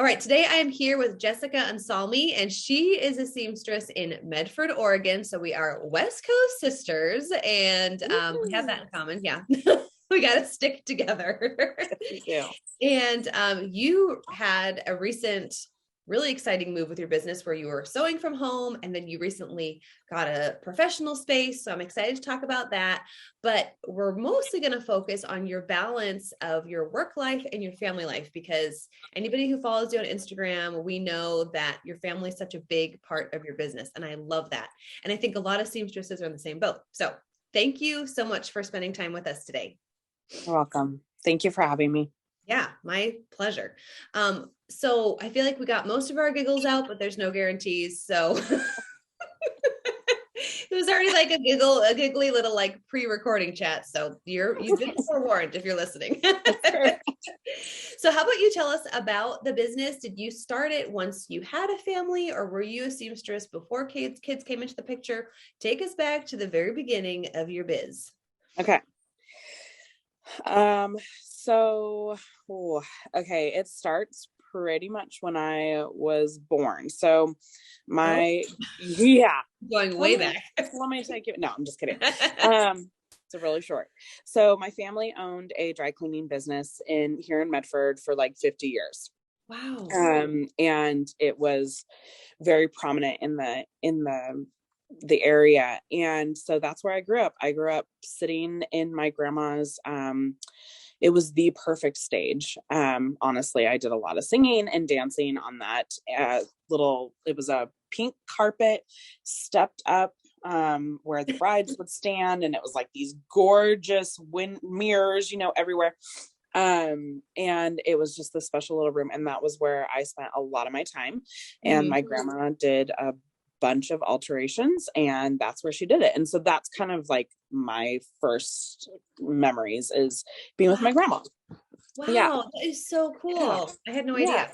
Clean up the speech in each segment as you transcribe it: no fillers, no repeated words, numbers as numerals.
right, today I am here with Jessica Anselmi, and she is a seamstress in Medford, Oregon. So we are West Coast sisters, and we have that in common. Yeah, we got to stick together. Yeah. And you had a recent, really exciting move with your business where you were sewing from home, and then you recently got a professional space. So I'm excited to talk about that. But we're mostly going to focus on your balance of your work life and your family life, because anybody who follows you on Instagram, we know that your family is such a big part of your business. And I love that. And I think a lot of seamstresses are in the same boat. So thank you so much for spending time with us today. You're welcome. Thank you for having me. Yeah, my pleasure. So I feel like we got most of our giggles out, but there's no guarantees. So it was already like a giggly little like pre-recording chat. So you've been forewarned if you're listening. So how about you tell us about the business? Did you start it once you had a family, or were you a seamstress before kids came into the picture? Take us back to the very beginning of your biz. Okay. It starts pretty much when I was born. So Going way back. Let me take you. No, I'm just kidding. It's really short. So my family owned a dry cleaning business here in Medford for like 50 years. Wow. And it was very prominent in the area. And so that's where I grew up. I grew up sitting in my grandma's, it was the perfect stage. Honestly, I did a lot of singing and dancing on that it was a pink carpet stepped up, where the brides would stand, and it was like these gorgeous wind mirrors, everywhere. And it was just this special little room. And that was where I spent a lot of my time. And my grandma did a bunch of alterations, and that's where she did it. And so that's kind of like my first memories is being with my grandma. Wow. Yeah. That is so cool. I had no idea.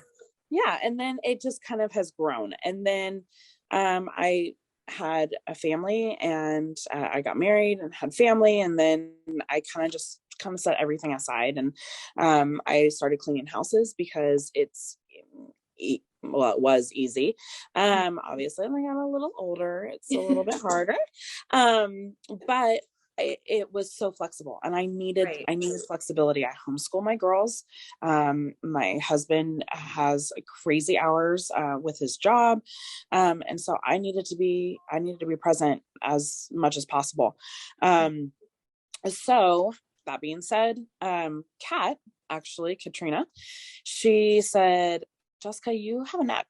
Yeah. And then it just kind of has grown. And then I had a family, and I got married and had family. And then I kind of set everything aside, and I started cleaning houses because it was easy. Obviously, when I got a little older, it's a little bit harder. But it was so flexible, and I needed flexibility. I homeschool my girls. My husband has crazy hours with his job, and so I needed to be present as much as possible. So that being said, Katrina, she said, Jessica, you have a knack.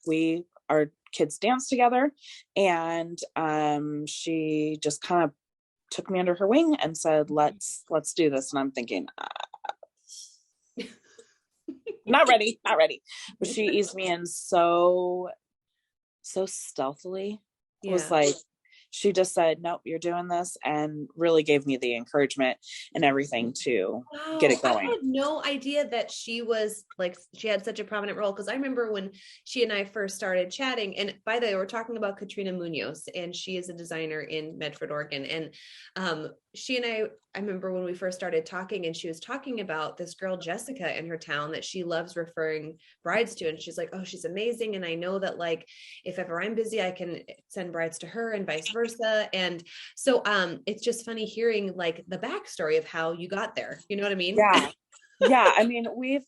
Our kids dance together, and she just kind of took me under her wing and said, let's do this. And I'm thinking, not ready. But she eased me in so stealthily. It was like, she just said, nope, you're doing this, and really gave me the encouragement and everything to get it going. I had no idea that she had such a prominent role, because I remember when she and I first started chatting, and by the way, we're talking about Katrina Munoz, and she is a designer in Medford, Oregon. And she and I remember when we first started talking, and she was talking about this girl, Jessica, in her town that she loves referring brides to. And she's like, oh, she's amazing. And I know that like, if ever I'm busy, I can send brides to her and vice versa. And so it's just funny hearing like the backstory of how you got there. You know what I mean? Yeah. I mean, we've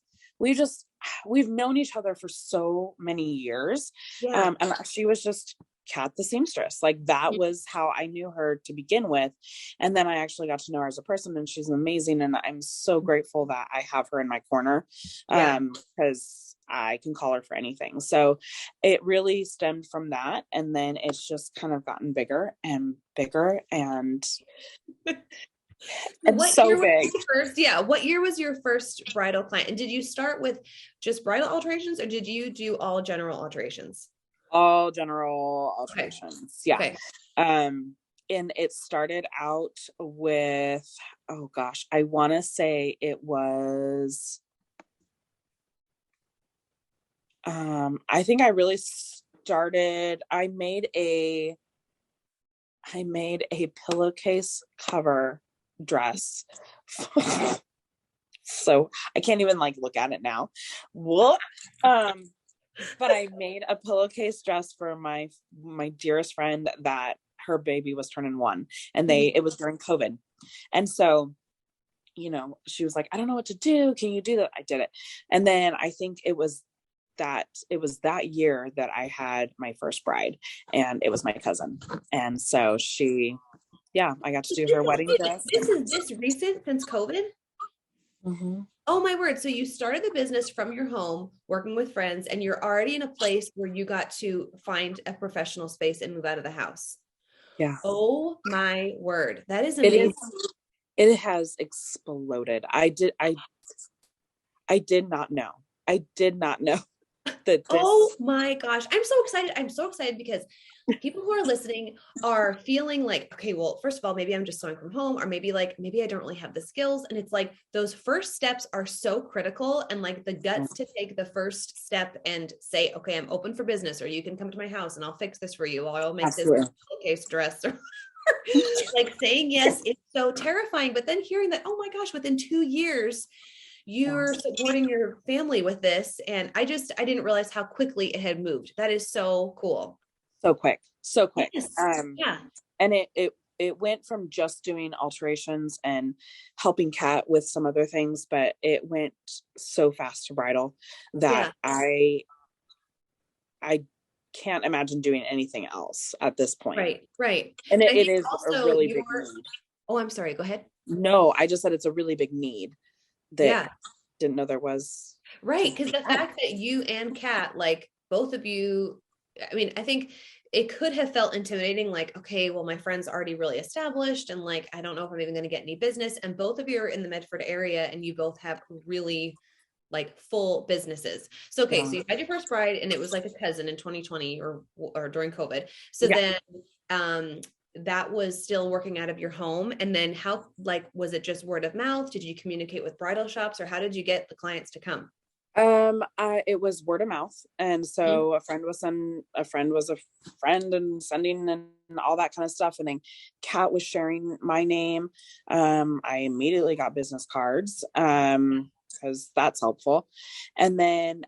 known each other for so many years. And she was just Kat the seamstress. Like that was how I knew her to begin with. And then I actually got to know her as a person, and she's amazing. And I'm so grateful that I have her in my corner, because I can call her for anything. So it really stemmed from that. And then it's just kind of gotten bigger and bigger, and what so big. What year was your first bridal client? And did you start with just bridal alterations, or did you do all general alterations? All general alterations. Okay. Yeah. Okay. And it started out with, oh gosh, I want to say it was, I think I really started, I made a pillowcase cover dress. So I can't even like look at it now. What? but I made a pillowcase dress for my dearest friend that her baby was turning 1, and it was during COVID. And so, she was like, I don't know what to do. Can you do that? I did it. And then I think it was that year that I had my first bride, and it was my cousin. And so I got to do her wedding dress. This is this recent since COVID? Mm-hmm. Oh my word. So you started the business from your home, working with friends, and you're already in a place where you got to find a professional space and move out of the house. Yeah. Oh my word. That is It amazing. is. It has exploded. I did not know. I did not know that Oh this. my gosh. I'm so excited. I'm so excited because people who are listening are feeling like, okay, well, first of all, maybe I'm just sewing from home, or maybe I don't really have the skills. And it's like those first steps are so critical, and like the guts to take the first step and say, okay, I'm open for business, or you can come to my house and I'll fix this for you, or I'll make this Absolutely. case dress. Or like saying yes is so terrifying. But then hearing that, oh my gosh, within 2 years, you're supporting your family with this. And I didn't realize how quickly it had moved. That is so cool. So quick, so quick. Yes. Yeah. And it went from just doing alterations and helping Kat with some other things, but it went so fast to bridal that Yeah. I can't imagine doing anything else at this point. Right. Right. And And I it think is a also really big need. oh, I'm sorry. Go ahead. No, I just said it's a really big need that Yeah. didn't know there was. Right. Because the fact that you and Kat, like both of you, I mean, I think it could have felt intimidating, like, okay, well, my friend's already really established, and like, I don't know if I'm even going to get any business. And both of you are in the Medford area, and you both have really like full businesses. So, okay, so you had your first bride, and it was like a cousin in 2020 or during COVID. So Yeah. then, um, that was still working out of your home. And then how, like, was it just word of mouth? Did you communicate with bridal shops, or how did you get the clients to come? It was word of mouth, and so a friend was a friend and sending and all that kind of stuff, and then Kat was sharing my name. I immediately got business cards, because that's helpful, and then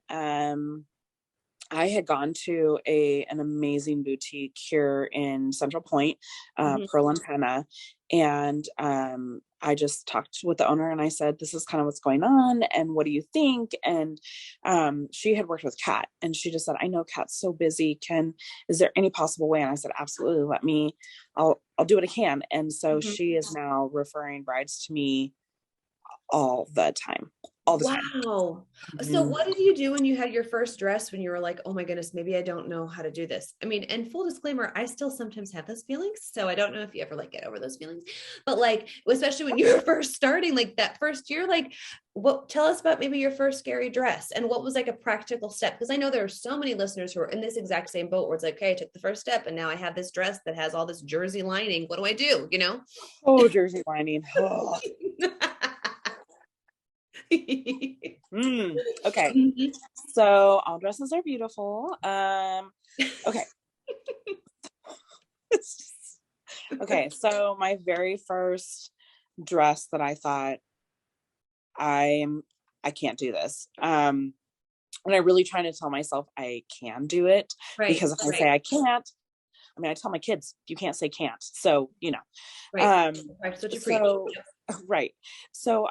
I had gone to an amazing boutique here in Central Point, Pearl and Penna, and I just talked with the owner and I said, "This is kind of what's going on, and what do you think?" And she had worked with Kat, and she just said, "I know Kat's so busy. Is there any possible way?" And I said, "Absolutely. I'll do what I can." And so she is now referring brides to me all the time, all the time. Wow. So Mhm. what did you do when you had your first dress, when you were like, oh my goodness, maybe I don't know how to do this? I mean, and full disclaimer, I still sometimes have those feelings. So I don't know if you ever like get over those feelings, but like, especially when you were first starting, like that first year, like tell us about maybe your first scary dress, and what was like a practical step? Because I know there are so many listeners who are in this exact same boat where it's like, okay, I took the first step and now I have this dress that has all this jersey lining. What do I do? You know? Oh, jersey lining. Oh. Okay. Mhm. So all dresses are beautiful. Okay. Okay. So my very first dress that I thought I can't do this. And I really trying to tell myself I can do it, Right, because if I say I can't, I mean, I tell my kids, you can't say can't. So, right. um, That's what you preach. so, right. So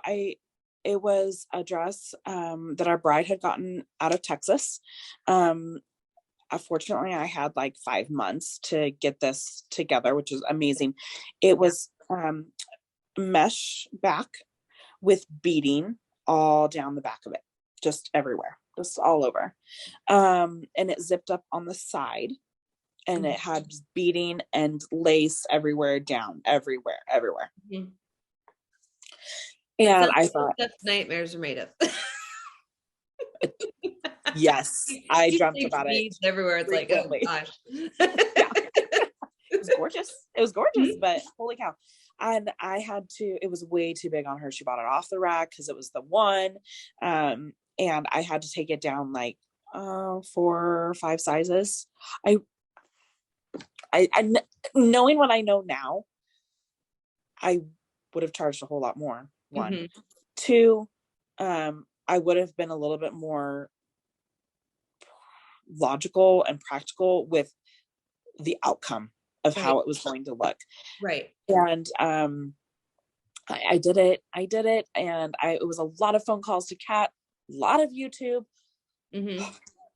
it was a dress, that our bride had gotten out of Texas. Unfortunately, I had like 5 months to get this together, which is amazing. It was, mesh back with beading all down the back of it, just everywhere, just all over. And it zipped up on the side, and it had beading and lace everywhere, down everywhere, everywhere. Mhm. And Sounds I like thought, stuff nightmares are made of. yes, I You dreamt see about it beads everywhere. It's like, oh frequently. gosh. Yeah, it was gorgeous. It was gorgeous, Mhm. but holy cow. And it was way too big on her. She bought it off the rack because it was the one. And I had to take it down like 4 or 5 sizes. I, knowing what I know now, I would have charged a whole lot more. One, Mhm. two, I would have been a little bit more logical and practical with the outcome of Right. how it was going to look. Right. And I did it. And it was a lot of phone calls to Kat, a lot of YouTube. Mm-hmm.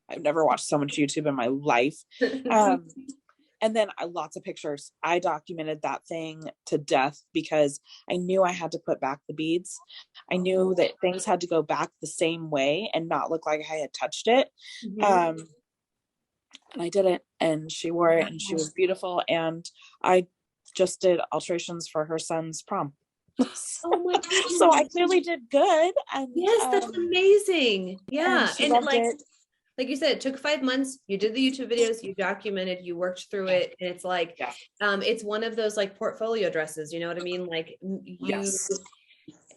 I've never watched so much YouTube in my life. And then lots of pictures. I documented that thing to death because I knew I had to put back the beads. I knew that things had to go back the same way and not look like I had touched it. Mm-hmm. And I did it, and she wore it, and she was beautiful. And I just did alterations for her son's prom. Oh my goodness. So I clearly did good. And Yes, that's amazing. Yeah. and she And loved it. like you said, it took 5 months. You did the YouTube videos, you documented, you worked through it. And it's like, it's one of those like portfolio dresses, you know what I mean? Like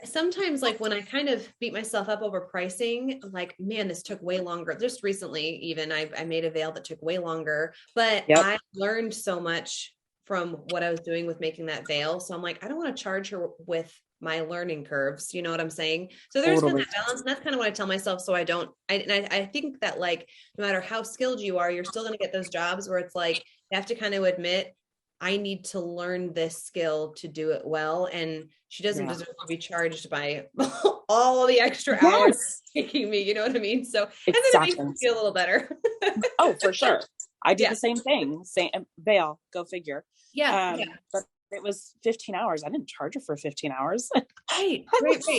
sometimes like when I kind of beat myself up over pricing, I'm like, man, this took way longer. Just recently, even I made a veil that took way longer, but I learned so much from what I was doing with making that veil. So I'm like, I don't want to charge her with my learning curves. You know what I'm saying? So there's been that balance. And that's kind of what I tell myself. So I think that like, no matter how skilled you are, you're still going to get those jobs where it's like, you have to kind of admit, I need to learn this skill to do it well. And she doesn't deserve to be charged by all the extra hours taking me, you know what I mean? So, and then it makes me feel a little better. Oh, for sure. I did the same thing. Same veil, go figure. Yeah. But it was 15 hours. I didn't charge her for 15 hours. Right.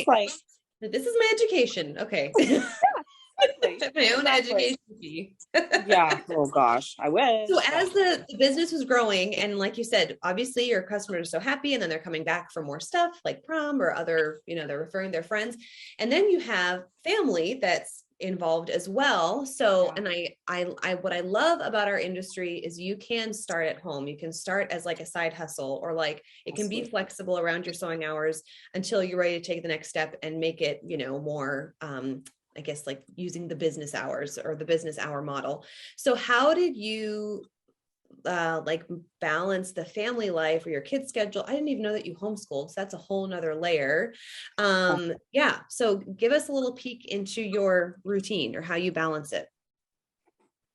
Like, this is my education. Okay. My own education fee. Yeah. Oh gosh, I wish. So as the business was growing, and like you said, obviously your customers are so happy, and then they're coming back for more stuff like prom or other, they're referring their friends, and then you have family that's involved as well. So, and I what I love about our industry is you can start at home. You can start as like a side hustle, or like it can be flexible around your sewing hours until you're ready to take the next step and make it, more, I guess like using the business hours or the business hour model. So how did you like balance the family life or your kids' schedule? I didn't even know that you homeschooled. So that's a whole nother layer. So give us a little peek into your routine or how you balance it.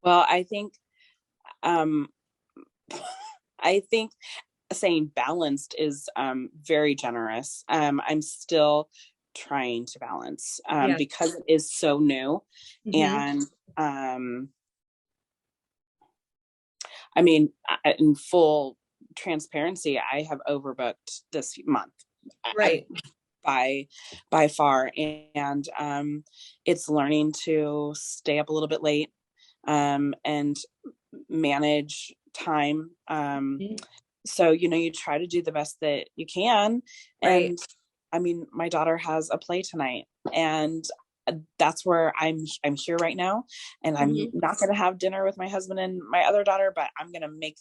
Well, I think saying balanced is very generous. I'm still trying to balance because it is so new. And I mean, in full transparency, I have overbooked this month, right? By far, and it's learning to stay up a little bit late and manage time. So you try to do the best that you can, and I mean, my daughter has a play tonight, and that's where I'm here right now, and I'm not going to have dinner with my husband and my other daughter, but I'm going to make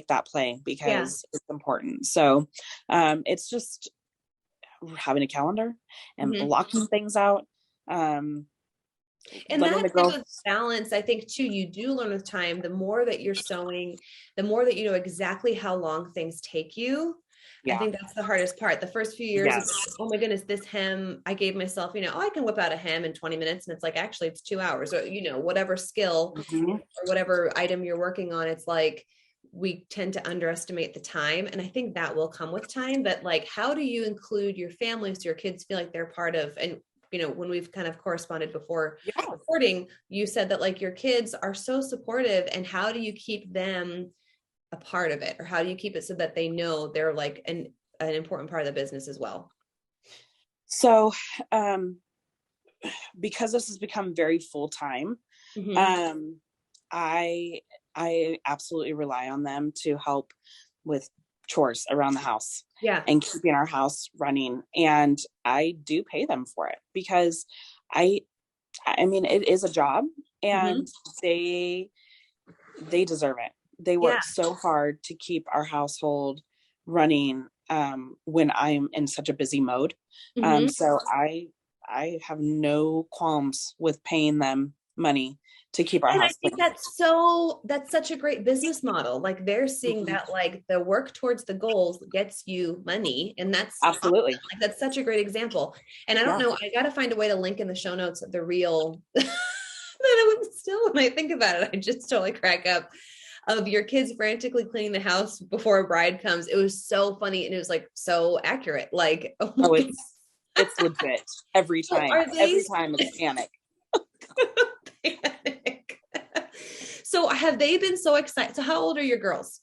that play because it's important. So it's just having a calendar and blocking things out. And that type of balance, I think too, you do learn with time. The more that you're sewing, the more that you know exactly how long things take you. I think that's the hardest part. The first few years, it's, oh my goodness, this hem, I gave myself, I can whip out a hem in 20 minutes. And it's like, actually it's 2 hours, or, whatever skill or whatever item you're working on. It's like, we tend to underestimate the time. And I think that will come with time, but like, how do you include your family so your kids feel like they're part of, and when we've kind of corresponded before recording, you said that like your kids are so supportive, and how do you keep them a part of it, or how do you keep it so that they know they're like an important part of the business as well? So, because this has become very full-time, I absolutely rely on them to help with chores around the house and keeping our house running. And I do pay them for it because I mean, it is a job, and they deserve it. They work so hard to keep our household running when I'm in such a busy mode. So I have no qualms with paying them money to keep our house. I think that's such a great business model. Like they're seeing that like the work towards the goals gets you money. And that's absolutely awesome. Like that's such a great example. And I don't know, I got to find a way to link in the show notes the real Still, when I think about it, I just totally crack up of your kids frantically cleaning the house before a bride comes. It was so funny. And it was like so accurate. Like, oh my God. It's legit every So time. are they Every time it's panic. panic? So have they been so excited? So how old are your girls?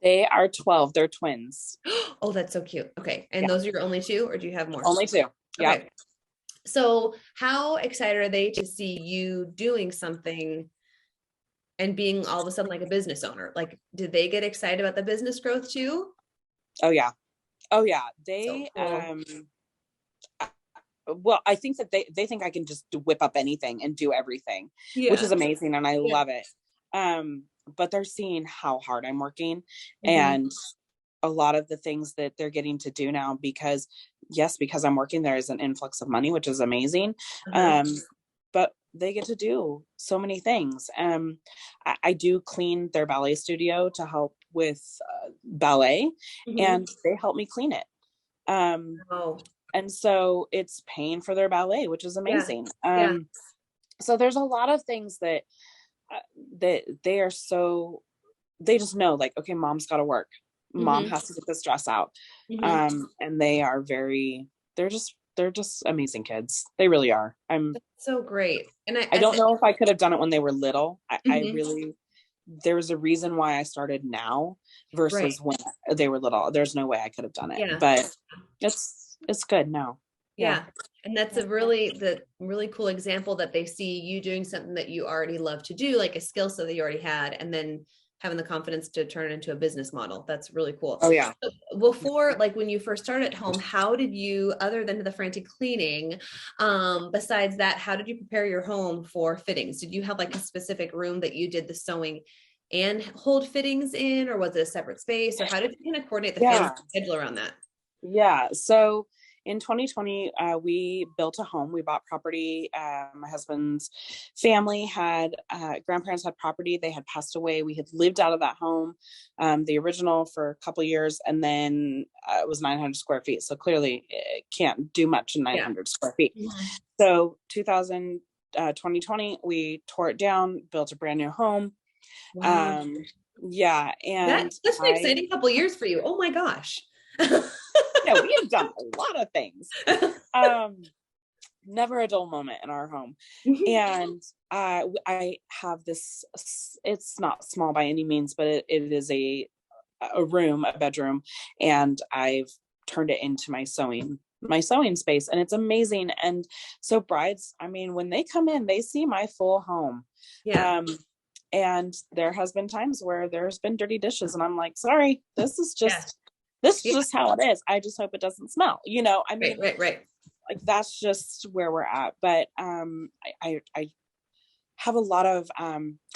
They are 12. They're twins. Oh, that's so cute. Okay. And Yeah. those are your only two, or do you have more? Only two. Yeah. Okay. So how excited are they to see you doing something and being all of a sudden like a business owner? Like, did they get excited about the business growth too? Oh yeah. Oh yeah. They So cool. well, I think that they think I can just whip up anything and do everything, which is Yeah. amazing, and I Yeah. love it. But they're seeing how hard I'm working, Mhm. and a lot of the things that they're getting to do now, because I'm working, there is an influx of money, which is amazing. Uh-huh. But they get to do so many things. I do clean their ballet studio to help with ballet, Mhm. and they help me clean it. Oh, And so it's paying for their ballet, which is yeah. amazing. Yeah. So there's a lot of things that that they just know, like, okay, mom's got to work, mom Mhm. has to get this dress out. Mhm. And they are they're just amazing kids. They really are. So great. And I I don't said, know if I could have done it when they were little. I mhm. really, there was a reason why I started now Right. versus when they were little. There's no way I could have done it, Yeah. but it's good now. Yeah. Yeah. And that's the really cool example that they see you doing something that you already love to do, like a skill set that you already had, and then having the confidence to turn it into a business model. That's really cool. Oh yeah. So before, like when you first started at home, how did you, other than the frantic cleaning, besides that, how did you prepare your home for fittings? Did you have like a specific room that you did the sewing and hold fittings in, or was it a separate space, or how did you kind of coordinate the family Yeah. schedule around that? Yeah. So in 2020, we built a home. We bought property. My husband's family had, grandparents had property. They had passed away. We had lived out of that home, the original, for a couple years. And then it was 900 square feet. So clearly it can't do much in Yeah. 900 square feet. Mhm. So 2020, we tore it down, built a brand new home. Wow. Um, yeah. And That's an exciting couple years for you. Oh my gosh. yeah, we have done a lot of things. Never a dull moment in our home. And I have this, it's not small by any means, but it is a room, a bedroom, and I've turned it into my sewing space, and it's amazing. And so brides, I mean, when they come in, they see my full home. Yeah. And there has been times where there's been dirty dishes, and I'm like, sorry, Yeah. this is Yeah. just how it is. I just hope it doesn't smell, I Right. mean, Right. like, that's just where we're at. But I have a lot of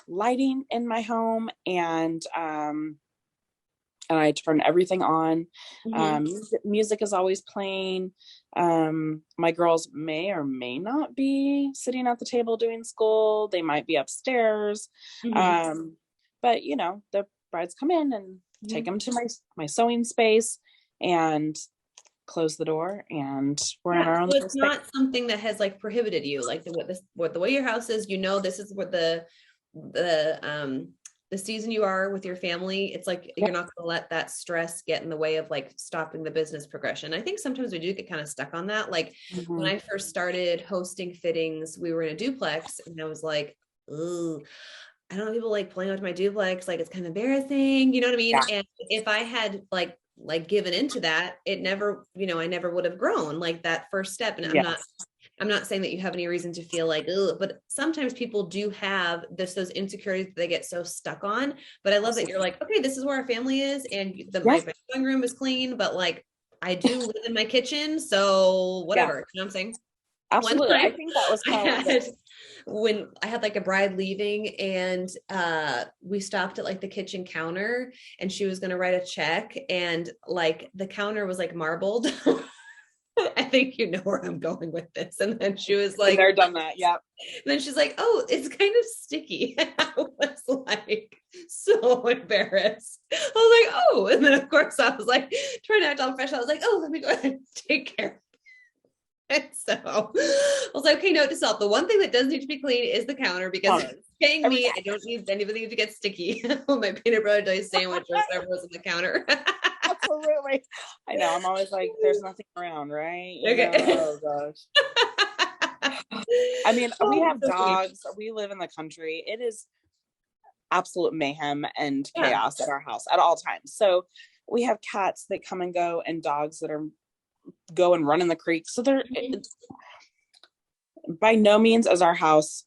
lighting in my home, and I turn everything on. Mm-hmm. Music is always playing. My girls may or may not be sitting at the table doing school. They might be upstairs. Mm-hmm. But the brides come in and take them to my sewing space and close the door, and we're in Yeah. our own So little it's space. not something that has like prohibited you, like the way your house is, this is what the season you are with your family. It's like Yeah. you're not going to let that stress get in the way of like stopping the business progression. I think sometimes we do get kind of stuck on that. Like when Mhm. I first started hosting fittings, we were in a duplex, and I was like, ooh, I don't know, people like pulling out to my duplex, like it's kind of embarrassing, you know what I mean? Yeah. And if I had like given into that, it never, I never would have grown like that first step. And Yes. I'm not saying that you have any reason to feel like, ugh, but sometimes people do have those insecurities that they get so stuck on. But I love that you're Absolutely. like, okay, this is where our family is, and Yeah. my living room is clean, but like I do live in my kitchen, so Yeah. whatever. You know what I'm saying? One Absolutely. I time think that was I probably the. had when I had like a bride leaving, and we stopped at like the kitchen counter, and she was gonna write a check, and like the counter was like marbled. I think you know where I'm going with this. And then she was Been like, there, done that. Yeah. and then she's like, oh, it's kind of sticky. I was like so embarrassed. I was like, oh, and then of course I was like trying to act all fresh. I was like, oh, let me go ahead and take care. So I was like, okay, note to self. The one thing that does need to be clean is the counter because it's paying me. I don't need anything to get sticky on my peanut butter jelly sandwich or whatever was on the counter. Absolutely. I know. I'm always like, there's nothing around, right? Okay. Oh gosh. I mean, we have dogs. We live in the country. It is absolute mayhem and chaos at our house at all times. So we have cats that come and go and dogs that are go and run in the creek. So they're by no means is our house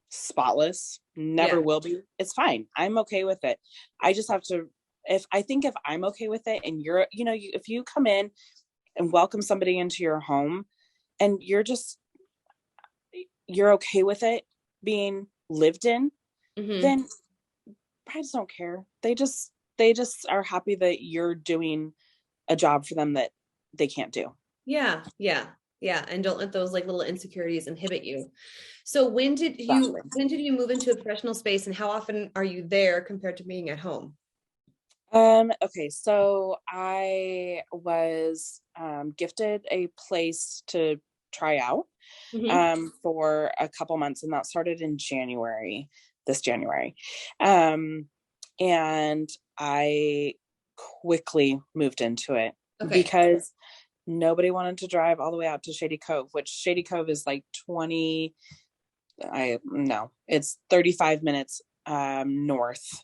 spotless. Never will be. It's fine. I'm okay with it. I just have to, if I'm okay with it and you're, if you come in and welcome somebody into your home and you're okay with it being lived in, then brides don't care. They just are happy that you're doing a job for them that they can't do. Yeah. And don't let those like little insecurities inhibit you. So when did you move into a professional space, and how often are you there compared to being at home? Okay, so I was gifted a place to try out for a couple months, and that started in this January. And I quickly moved into it because nobody wanted to drive all the way out to Shady Cove, which Shady Cove is like it's 35 minutes north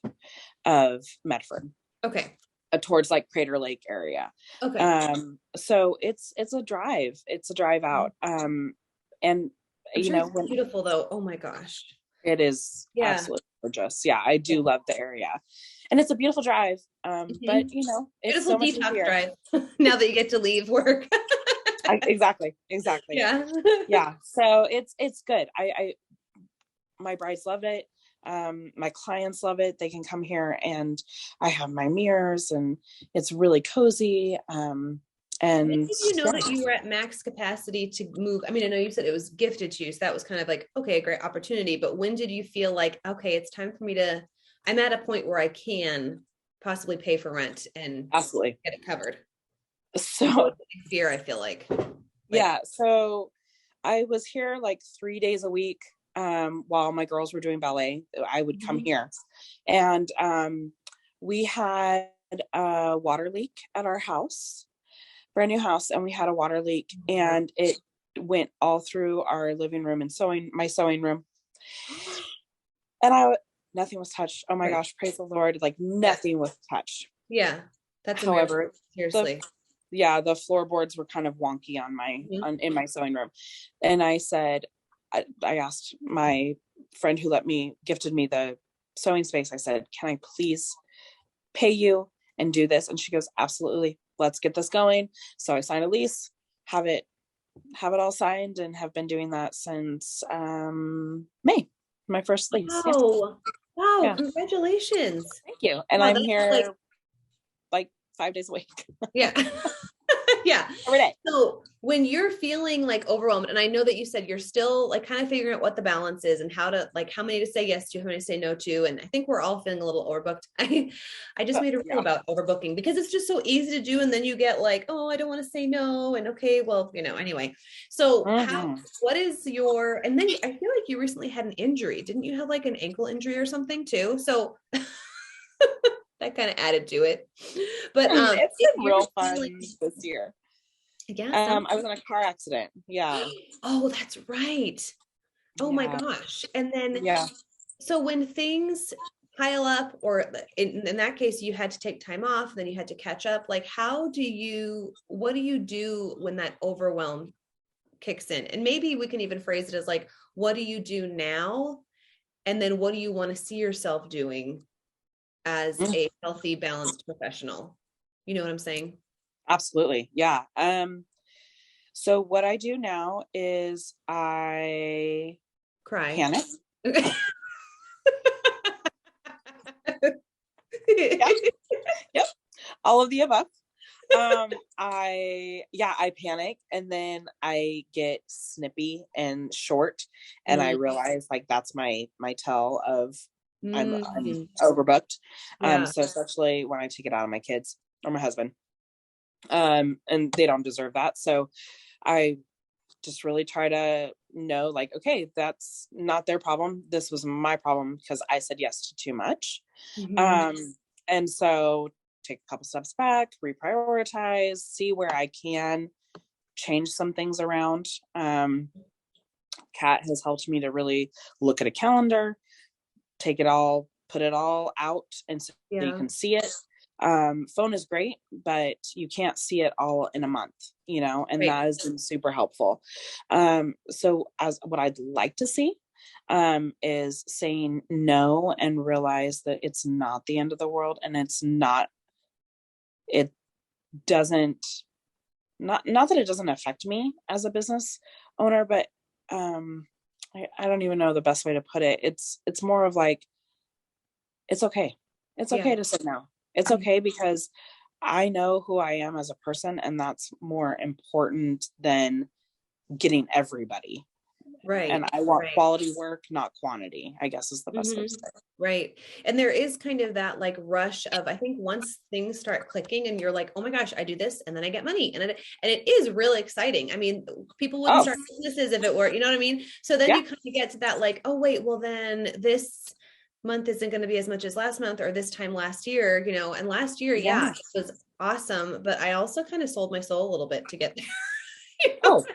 of Medford. Okay. Towards like Crater Lake area. Okay. So it's a drive. It's a drive out. And it's beautiful though. Oh my gosh. It is absolutely gorgeous. Yeah, I do love the area. And it's a beautiful drive. But it's beautiful so much detox drive now that you get to leave work. Exactly. Yeah. So it's good. My brides love it. My clients love it. They can come here and I have my mirrors and it's really cozy. And did you know that you were at max capacity to move? I mean, I know you said it was gifted to you, so that was kind of like, okay, a great opportunity. But when did you feel like, okay, it's time for me I'm at a point where I can possibly pay for rent and absolutely get it covered? So fear, I feel like. Yeah. So I was here like 3 days a week. While my girls were doing ballet, I would come here, and we had a water leak at our house, brand new house, and we had a water leak, and it went all through our living room and my sewing room, and nothing was touched. Oh my gosh, praise the Lord! Like nothing was touched. Yeah, that's however, seriously. The floorboards were kind of wonky in my sewing room, and I said. I asked my friend who gifted me the sewing space. I said, can I please pay you and do this? And she goes, absolutely. Let's get this going. So I signed a lease, have it all signed, and have been doing that since May, my first lease. Wow. Wow. Congratulations. Thank you. And I'm here like 5 days a week. Yeah. Yeah. Every day. So when you're feeling like overwhelmed, and I know that you said you're still like kind of figuring out what the balance is and how many to say yes to, how many to say no to. And I think we're all feeling a little overbooked. I just made a rule about overbooking because it's just so easy to do. And then you get like, oh, I don't want to say no. And okay, well, anyway. So what is and then I feel like you recently had an injury. Didn't you have like an ankle injury or something too? So that kind of added to it, but it's been real fun this year. Yeah, I was in a car accident. Yeah. Oh, that's right. Oh my gosh. And then so when things pile up, or in that case, you had to take time off, then you had to catch up. Like, what do you do when that overwhelm kicks in? And maybe we can even phrase it as like, what do you do now? And then what do you want to see yourself doing as a healthy, balanced professional? You know what I'm saying? Absolutely. Yeah. So what I do now is I panic. Yep. All of the above. I panic, and then I get snippy and short, and I realize like that's my tell of I'm overbooked. So especially when I take it out on my kids or my husband, and they don't deserve that. So I just really try to know, like, okay, that's not their problem. This was my problem because I said yes to too much. Mhm. Um, and so take a couple steps back, reprioritize, see where I can change some things around. Kat has helped me to really look at a calendar, take it all, put it all out, and so you Yeah. can see it. Phone is great, but you can't see it all in a month, and Right. that has been super helpful. So as what I'd like to see is saying no and realize that it's not the end of the world, and it doesn't, not that it doesn't affect me as a business owner, but I don't even know the best way to put it. It's more of like, it's okay. It's Yeah. okay to say no. It's okay because I know who I am as a person, and that's more important than getting everybody. And Right. I want Right. quality work, not quantity, I guess is the best way to say it. Right. And there is kind of that like rush of, I think once things start clicking and you're like, oh my gosh, I do this and then I get money. And it is really exciting. I mean, people wouldn't Oh, start businesses if it were, you know what I mean? So then yeah. you kind of get to that, like, oh wait, well then this month isn't going to be as much as last month or this time last year, and last year, yeah, Yeah. it was awesome. But I also kind of sold my soul a little bit to get there. Oh,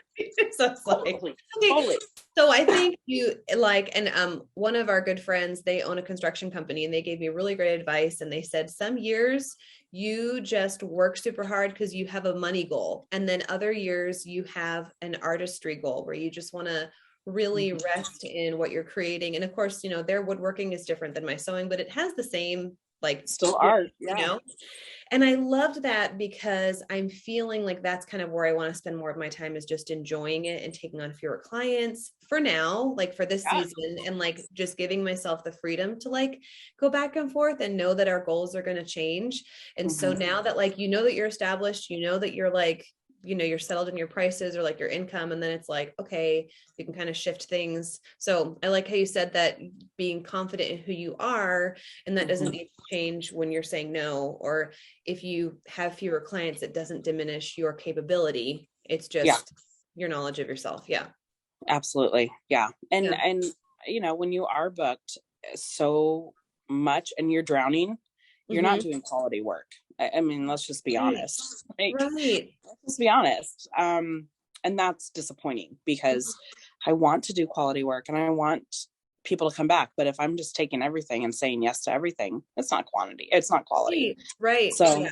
So it's like, totally. okay. Totally. So I think you like, and one of our good friends, they own a construction company, and they gave me really great advice. And they said some years you just work super hard because you have a money goal, and then other years you have an artistry goal where you just want to really rest in what you're creating. And of course, their woodworking is different than my sewing, but it has the same like Still spirit, art. you Yeah. know. And I loved that because I'm feeling like that's kind of where I want to spend more of my time, is just enjoying it and taking on fewer clients for now, like for this Yeah. season, and like just giving myself the freedom to like go back and forth and know that our goals are going to change. And so now that like, that you're established, that you're like, you're settled in your prices or like your income. And then it's like, okay, you can kind of shift things. So I like how you said that, being confident in who you are, and that doesn't need to change when you're saying no, or if you have fewer clients, it doesn't diminish your capability. It's Yeah. just your knowledge of yourself. Yeah. Absolutely. Yeah. And, Yeah. and, when you are booked so much and you're drowning, you're not Mm-hmm. doing quality work. I mean, let's just be Right. honest. Like, Right. let's be honest. And that's disappointing because I want to do quality work and I want people to come back. But if I'm just taking everything and saying yes to everything, it's not quantity. It's not quality. Right. Right. So Yeah.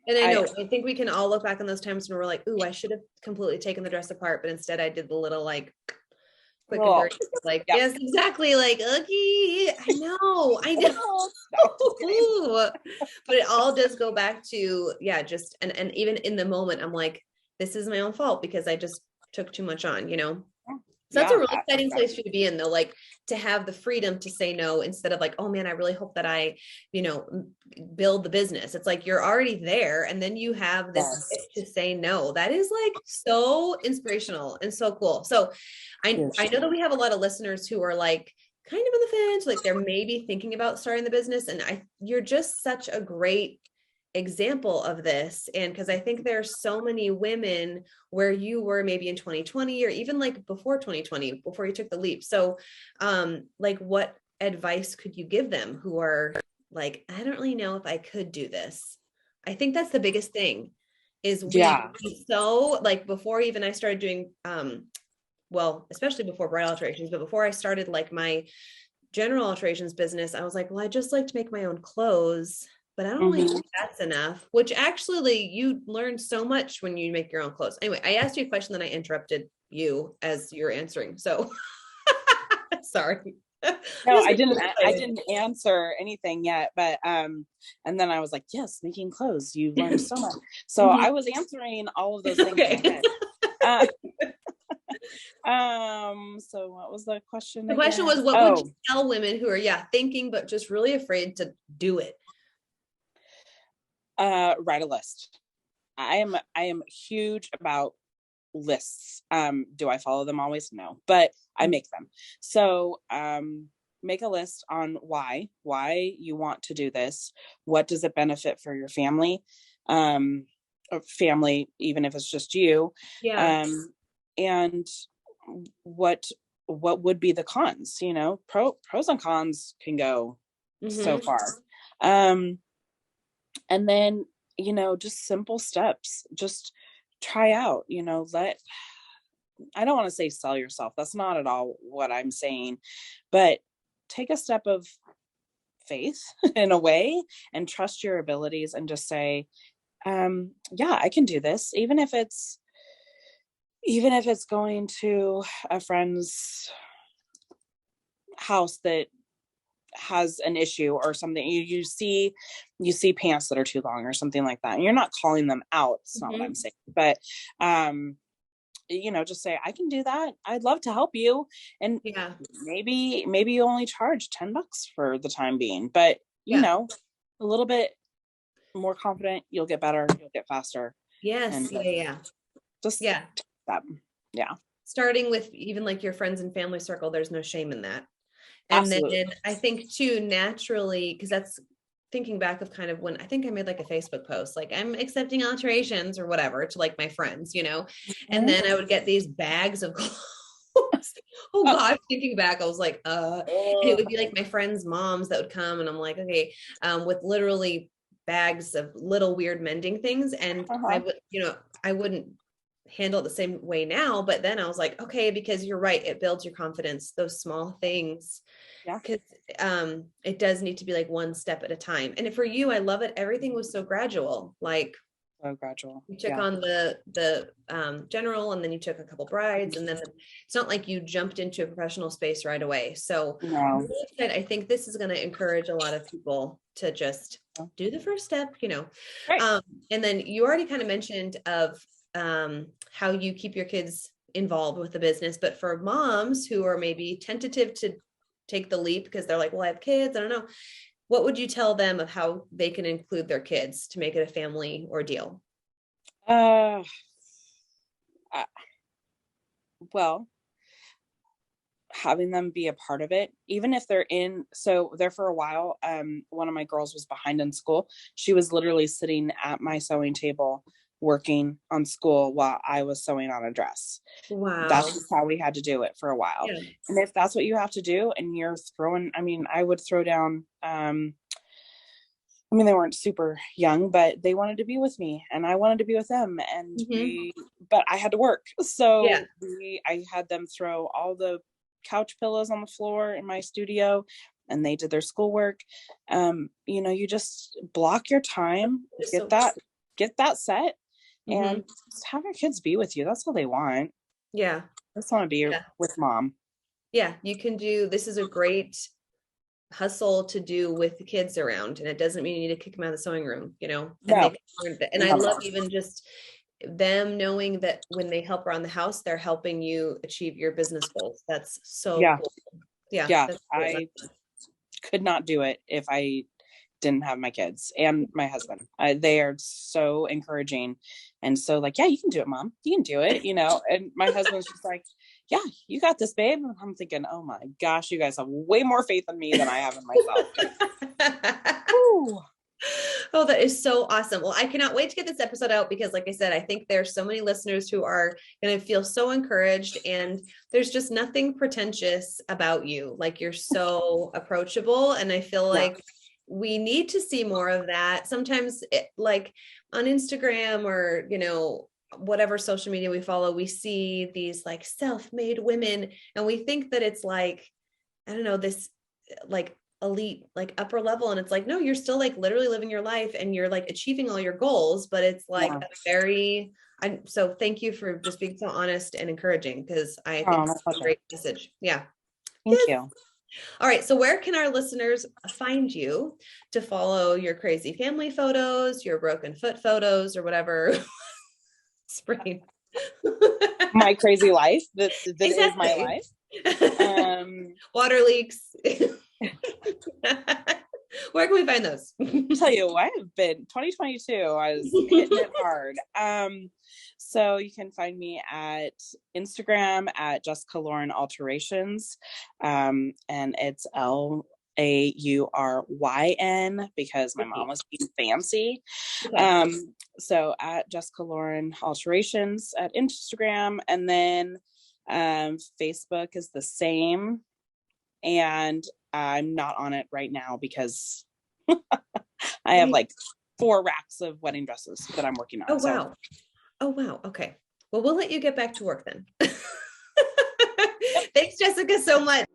And I I, know, I think we can all look back on those times when we're like, ooh, I should have completely taken the dress apart, but instead I did the little like quick and well, dirty, like, yeah. yes, exactly. Like, okay, I know. But it all does go back to, yeah, just, and even in the moment, I'm like, this is my own fault because I just took too much on. So that's a Yeah. really exciting place for you to be in, though, like to have the freedom to say no instead of like, oh man, I really hope that I, build the business. It's like you're already there, and then you have this Yes. to say no. That is like so inspirational and so cool. So I know that we have a lot of listeners who are like kind of on the fence, like they're maybe thinking about starting the business, and you're just such a great example of this. And because I think there's so many women where you were maybe in 2020 or even like before 2020, before you took the leap. So like what advice could you give them who are like, I don't really know if I could do this? I think that's the biggest thing, is Yeah. so like before even I started doing well, especially before bridal alterations, but before I started like my general alterations business, I was like, well, I just like to make my own clothes, but I don't really think that's enough, which actually you learn so much when you make your own clothes. Anyway, I asked you a question, then I interrupted you as you're answering. So sorry. No, I didn't answer anything yet, but and then I was like, yes, making clothes, you learned so much. So I was answering all of those things in my head. So what was the question The again? question was, what would you tell women who are thinking but just really afraid to do it? Write a list. I am huge about lists. Do I follow them always? No, but I make them. So make a list on why you want to do this. What does it benefit for your family? Or family, even if it's just you. Yeah. and what would be the cons, pros and cons can go so far. And then, just simple steps, just try out, I don't want to say sell yourself. That's not at all what I'm saying, but take a step of faith in a way and trust your abilities and just say, yeah, I can do this. Even if it's going to a friend's house that has an issue or something, you see pants that are too long or something like that, and you're not calling them out. It's not what I'm saying, but just say, I can do that. I'd love to help you. And maybe you only charge $10 for the time being, but a little bit more confident, you'll get better, you'll get faster. Yes. Starting with even like your friends and family circle, there's no shame in that. And Absolutely. Then I think too, naturally, because that's thinking back of kind of when I think I made like a Facebook post, like I'm accepting alterations or whatever to like my friends, and then I would get these bags of clothes. Oh gosh, thinking back, I was like, and it would be like my friends' moms that would come, and I'm like, okay, with literally bags of little weird mending things. And I would, I wouldn't handle it the same way now, but then I was like, okay, because you're right, it builds your confidence, those small things. Because it does need to be like one step at a time. And for you, I love it, everything was so gradual, like so gradual. You took on the general, and then you took a couple brides, and then it's not like you jumped into a professional space right away. So I think this is going to encourage a lot of people to just do the first step, right. And then you already kind of mentioned of how you keep your kids involved with the business, but for moms who are maybe tentative to take the leap because they're like, well, I have kids, I don't know, what would you tell them of how they can include their kids to make it a family ordeal? Well, having them be a part of it, even if they're there for a while. One of my girls was behind in school. She was literally sitting at my sewing table working on school while I was sewing on a dress. Wow. That's just how we had to do it for a while. Yeah. And if that's what you have to do, and you're throwing, I would throw down, they weren't super young, but they wanted to be with me and I wanted to be with them. And but I had to work. So I had them throw all the couch pillows on the floor in my studio, and they did their schoolwork. You just block your time, get that set, and just have your kids be with you. That's all they want. Yeah. I just want to be with mom. Yeah. You can do, this is a great hustle to do with the kids around, and it doesn't mean you need to kick them out of the sewing room, and I love even just them knowing that when they help around the house, they're helping you achieve your business goals. That's so cool. Yeah. I could not do it if I didn't have my kids and my husband. They are so encouraging and so like, yeah, you can do it, mom, you can do it, and my husband's just like, yeah, you got this, babe. And I'm thinking, oh my gosh, you guys have way more faith in me than I have in myself. Oh, that is so awesome. Well, I cannot wait to get this episode out because, like I said, I think there's so many listeners who are going to feel so encouraged, and there's just nothing pretentious about you. Like, you're so approachable, and I feel like we need to see more of that. Sometimes like on Instagram or, whatever social media we follow, we see these like self-made women, and we think that it's like, I don't know, this like elite, like upper level. And it's like, no, you're still like literally living your life and you're like achieving all your goals, but it's like so thank you for just being so honest and encouraging, because I think it's a great message. Yeah. Thank you. All right. So where can our listeners find you to follow your crazy family photos, your broken foot photos, or whatever? Sprain. My crazy life. This is my life. Water leaks. Where can we find those? I'll tell you what, 2022, I was hitting it hard. So you can find me at Instagram at Jessica Lauren Alterations. And it's Lauryn, because my mom was being fancy. Okay. So at Jessica Lauren Alterations at Instagram, and then Facebook is the same. And I'm not on it right now because I have like 4 racks of wedding dresses that I'm working on. Oh, wow. Oh, wow. Okay. Well, we'll let you get back to work then. Thanks, Jessica, so much.